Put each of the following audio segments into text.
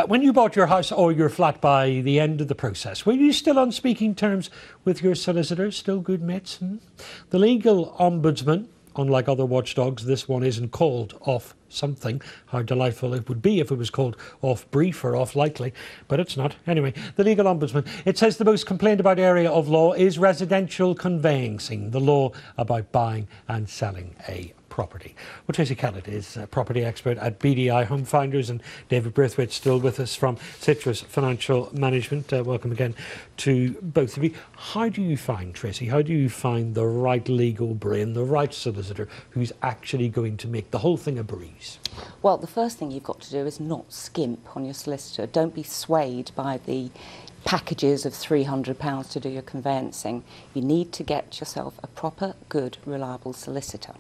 When you bought your house or your flat, by the end of the process, were you still on speaking terms with your solicitor? Still good mates? The legal ombudsman, unlike other watchdogs, this one isn't called off something. How delightful it would be if it was called off brief or off likely, but it's not. Anyway, the legal ombudsman, it says the most complained about area of law is residential conveyancing, the law about buying and selling a property. Well, Tracy Kellett is a property expert at BDI Home Finders, and David Braithwaite still with us from Citrus Financial Management. Welcome again to both of you. How do you find, Tracy, how do you find the right legal brain, the right solicitor who's actually going to make the whole thing a breeze? Well, the first thing you've got to do is not skimp on your solicitor. Don't be swayed by the packages of £300 to do your conveyancing. You need to get yourself a proper, good, reliable solicitor.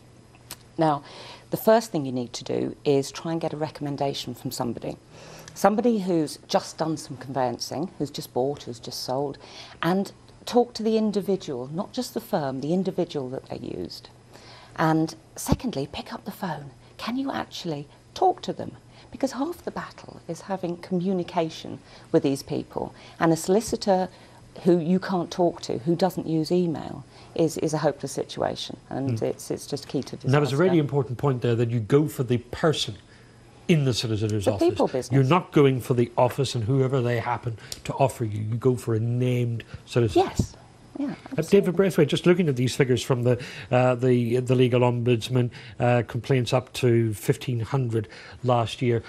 Now, the first thing you need to do is try and get a recommendation from somebody. Somebody who's just done some conveyancing, who's just bought, who's just sold, and talk to the individual, not just the firm, the individual that they used. And secondly, pick up the phone. Can you actually talk to them? Because half the battle is having communication with these people. And a solicitor who you can't talk to, who doesn't use email, is a hopeless situation, and it's just key to disaster. And that was a really important point there, that you go for the person in the solicitor's office. People business. You're not going for the office and whoever they happen to offer you. You go for a named solicitor. Yes. Yeah, David Braithwaite, just looking at these figures from the legal ombudsman, complaints up to 1,500 last year.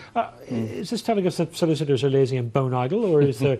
Is this telling us that solicitors are lazy and bone idle, or is there,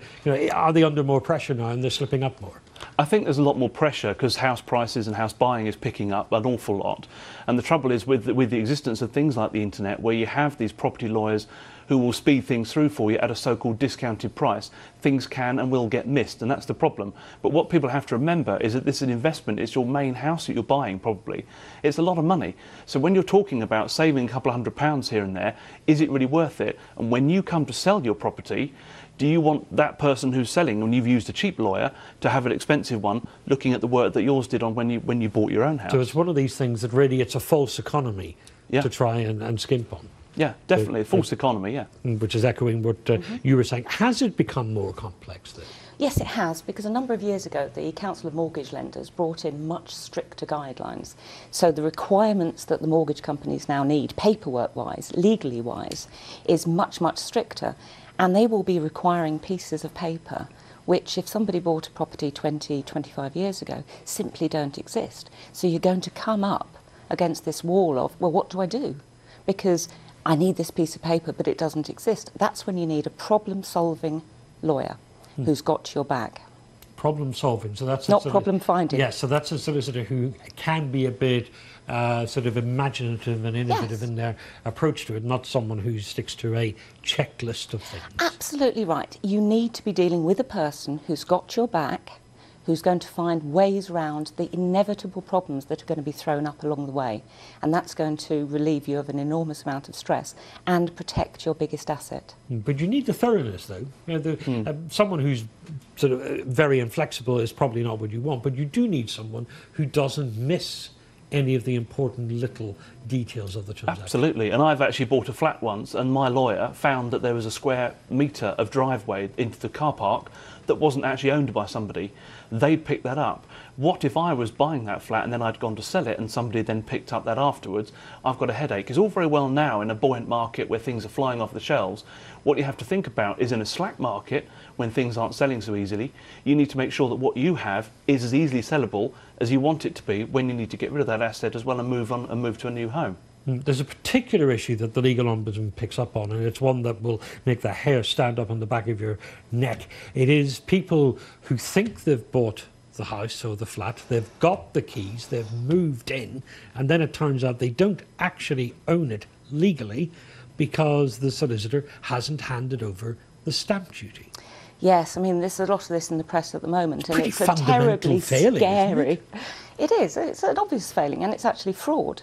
are they under more pressure now and they're slipping up more? I think there's a lot more pressure because house prices and house buying is picking up an awful lot. And the trouble is with the existence of things like the internet, where you have these property lawyers who will speed things through for you at a so-called discounted price, things can and will get missed, and that's the problem. But what people have to remember is that this is an investment. It's your main house that you're buying, probably. It's a lot of money. So when you're talking about saving a couple of £100 here and there, is it really worth it? And when you come to sell your property, do you want that person who's selling, when you've used a cheap lawyer, to have an expensive one looking at the work that yours did on when you bought your own house? So it's one of these things that really it's a false economy to try and skimp on. Yeah, definitely. False economy, yeah. Which is echoing what you were saying. Has it become more complex then? Yes, it has, because a number of years ago the Council of Mortgage Lenders brought in much stricter guidelines. So the requirements that the mortgage companies now need, paperwork-wise, legally-wise, is much, much stricter. And they will be requiring pieces of paper which, if somebody bought a property 20, 25 years ago, simply don't exist. So you're going to come up against this wall of, well, what do I do? Because I need this piece of paper, but it doesn't exist. That's when you need a problem-solving lawyer who's got your back. Problem-solving, so that's... Not problem-finding. Yes, so that's a solicitor who can be a bit sort of imaginative and innovative in their approach to it, not someone who sticks to a checklist of things. Absolutely right. You need to be dealing with a person who's got your back, who's going to find ways around the inevitable problems that are going to be thrown up along the way. And that's going to relieve you of an enormous amount of stress and protect your biggest asset. But you need the thoroughness, though. Someone who's sort of very inflexible is probably not what you want, but you do need someone who doesn't miss any of the important little details of the transaction. Absolutely, and I've actually bought a flat once, and my lawyer found that there was a square metre of driveway into the car park that wasn't actually owned by somebody. They'd picked that up. What if I was buying that flat and then I'd gone to sell it and somebody then picked up that afterwards? I've got a headache. It's all very well now in a buoyant market where things are flying off the shelves. What you have to think about is in a slack market, when things aren't selling so easily, you need to make sure that what you have is as easily sellable as you want it to be when you need to get rid of that asset as well and move on and move to a new home. There's a particular issue that the legal ombudsman picks up on, and it's one that will make the hair stand up on the back of your neck. It is people who think they've bought the house or the flat, they've got the keys, they've moved in, and then it turns out they don't actually own it legally because the solicitor hasn't handed over the stamp duty. Yes, I mean, there's a lot of this in the press at the moment, and Pretty it's a terribly failing, scary... It is. It's an obvious failing, and it's actually fraud.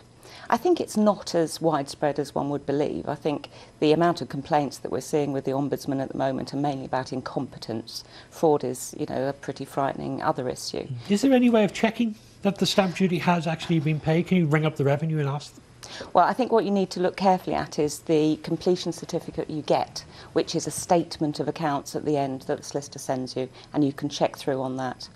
I think it's not as widespread as one would believe. I think the amount of complaints that we're seeing with the Ombudsman at the moment are mainly about incompetence. Fraud is, a pretty frightening other issue. Is there any way of checking that the stamp duty has actually been paid? Can you ring up the revenue and ask them? Well, I think what you need to look carefully at is the completion certificate you get, which is a statement of accounts at the end that the solicitor sends you, and you can check through on that.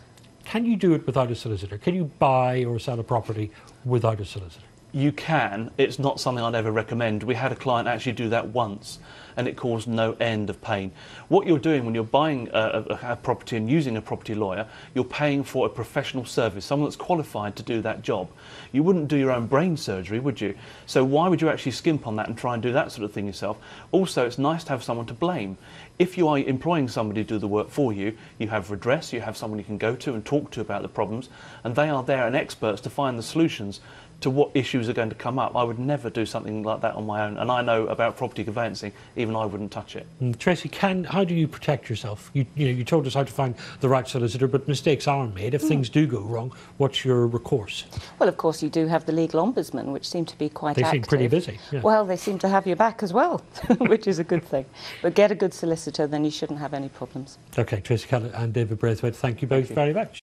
Can you do it without a solicitor? Can you buy or sell a property without a solicitor? You can. It's not something I'd ever recommend. We had a client actually do that once, and it caused no end of pain. What you're doing when you're buying a property and using a property lawyer, you're paying for a professional service, someone that's qualified to do that job. You wouldn't do your own brain surgery, would you? So why would you actually skimp on that and try and do that sort of thing yourself? Also, it's nice to have someone to blame. If you are employing somebody to do the work for you, you have redress, you have someone you can go to and talk to about the problems, and they are there and experts to find the solutions to what issues are going to come up. I would never do something like that on my own, and I know about property conveyancing, even I wouldn't touch it. Tracy, how do you protect yourself? You told us how to find the right solicitor, but mistakes are made. If things do go wrong, what's your recourse? Well, of course, you do have the legal ombudsman, which seem to be quite active. They seem pretty busy. Yeah. Well, they seem to have your back as well, which is a good thing. But get a good solicitor, then you shouldn't have any problems. OK, Tracy Kellett and David Braithwaite, thank you both very much.